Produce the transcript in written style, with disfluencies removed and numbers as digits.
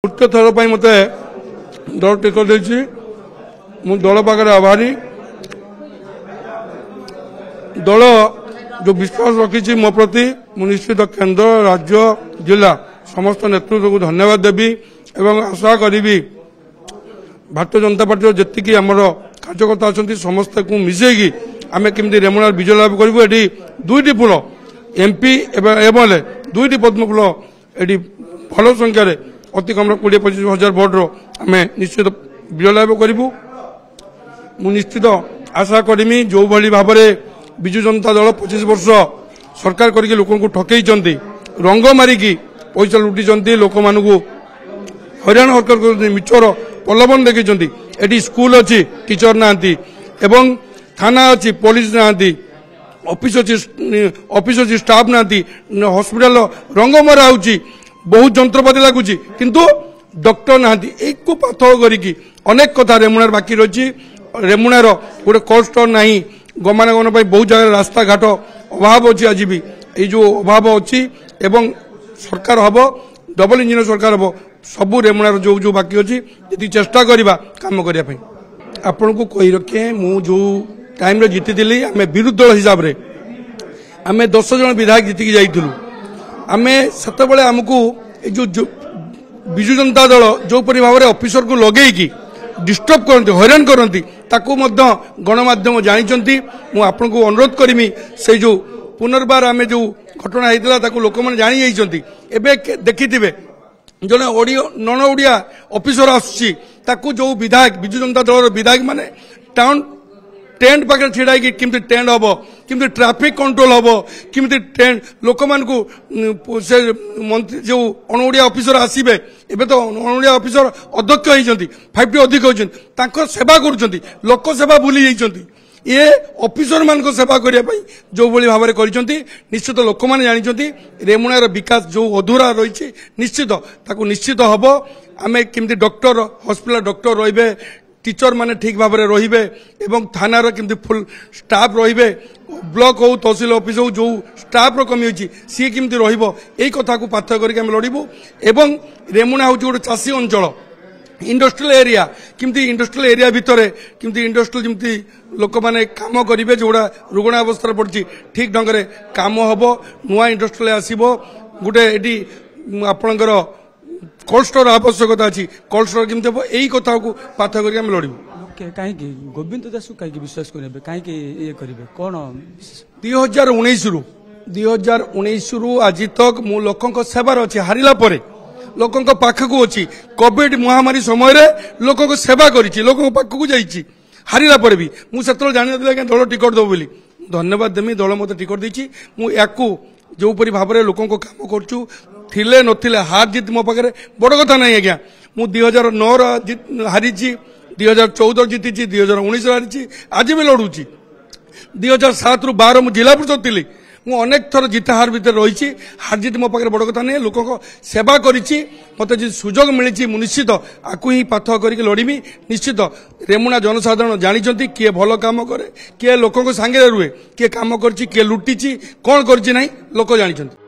तृतीय थर मत दल टिकट देती दल पाखे आभारी दल जो विश्वास रखी मो प्रति निश्चित केंद्र राज्य जिला समस्त नेतृत्व को धन्यवाद देवी एवं आशा करी भारतीय जनता पार्टी जी आमर कार्यकर्ता अच्छा समस्त को मिसेगी आम केमी रेमुणार विजय लाभ करूँ। ये दुईटी फूल एमपी एमएलए दुईटी पद्म फूल ये भल संख्यार अति कम 20-25 हजार भोट्र आम निश्चित विजय लाभ करूँ। मु निश्चित आशा करमी जो भाई भाव में विजु जनता दल 25 वर्ष सरकार करके लोक ठकई रंग मारिकी पैसा लुटी लोक मान हईराण हरकत कर मिचर प्रलोभन देखी। एटी स्कूल अच्छी टीचर ना एवं थाना अच्छी पुलिस ना ऑफिस अच्छी स्टाफ ना हॉस्पिटल रंग मरा हो बहुत जंत्रपाति लगुच किंतु डॉक्टर ना एक को पाथर करी अनेक कथा रेमुणार बाकी रही। रेमुणार गोटे कोल्ड स्टोर ना गमनागमन बहुत जगह रास्ता घाट अभाव अच्छी आज भी ये जो अभाव अच्छी एवं सरकार हम डबल इंजिन सरकार हम सबू रेमुणार जो जो बाकी अच्छी जी चेष्टा करवा काम करने आपण को कही रखे मु जो टाइम जीती आम विरोधी दल हिसाब से आम 10 जन विधायक जीतिकी जाइलु आम से आमको जो विजु जनता दल जो परि भाव में ऑफिसर को लगेगी डिस्टर्ब करती हईराण करती गणमाध्यम जानते मुझे को अनुरोध करमी से जो पुनर्बार आम जो घटना होता लोक मैंने जानी जाइए देखिथे जड़े नन ओडिया ऑफिसर आसुची जो विधायक विजु जनता दल विधायक माने टाउन टेंट पाखे छिड़ा किमती टेंट हम किमती ट्रैफिक कंट्रोल हम किमती टेंट लोक मान से मंत्री जो अणओडिया ऑफिसर आसबे एबे तो अणओडिया ऑफिसर अध्यक्ष होती 5टी अधिक होती सेवा कर लोक सेवा भूली जाइए ये ऑफिसर मान को सेवा करने जो भाई भाव में कर निश्चित लोक मैंने जानते रेमुणार विकास जो अधूरा रही निश्चित हम आम केमती डॉक्टर हॉस्पिटल डॉक्टर रे टीचर माने ठीक भाव में रे एवं थानार केमती फुल स्टाफ रे ब्लॉक हो तहसिल ऑफिस हो जो स्टाफ कमी होती सी केमती रही कथा को पाथ्य करके लड़बू। एवं रेमुणार हूँ गोटे चाषी अंचल इंडस्ट्रियल एरिया किमती इंडस्ट्रियल एरिया भितर किमती इंडस्ट्रियल जमती लोक मैंने काम करेंगे जोड़ा रुग्ण अवस्था पड़ी ठीक ढंग से काम हम नुआ इंडस्ट्रियल आसो गोटे ये आपणकर कोल्ड स्टोर आवश्यकता अच्छी कोल्ड स्टोर केमती हम यही कथा को पाथ्य करके लड़ू। कहीं गोविंद दास को कहीं विश्वास करेंगे कहीं ये करेंगे कौन 2019 रु आज तक मु लोक सेवार अच्छी हारिला लोकों पाखक अच्छी कोविड महामारी समय लोक सेवा करी लोक पाखक जाइए हारिला भी मुझे जानी दल टिकट दब बोली धन्यवाद देमी दल मत टिकट देती मुझे जो परी भाव में लोक काम करुँ नथिले हार जीत मो पाखे बड़ कथा ना आज्ञा मु 2009 हारी 2014 जीति 2019 हारी आज भी लड़ुची 2007 रु 12 मु जिला परिषद थी मु अनेक थर जीत हार भितर रही हार जीत मो पाखे बड़ कथा नहीं लोक सेवा करी मत जो सुजोग मिली निश्चित आपको ही पाथ करके लड़मी। निश्चित रेमुणार जनसाधारण जानते किए भल काम करे किए लोक सांगे रुहे किए काम कर लुटी कौन कर लोक जानते।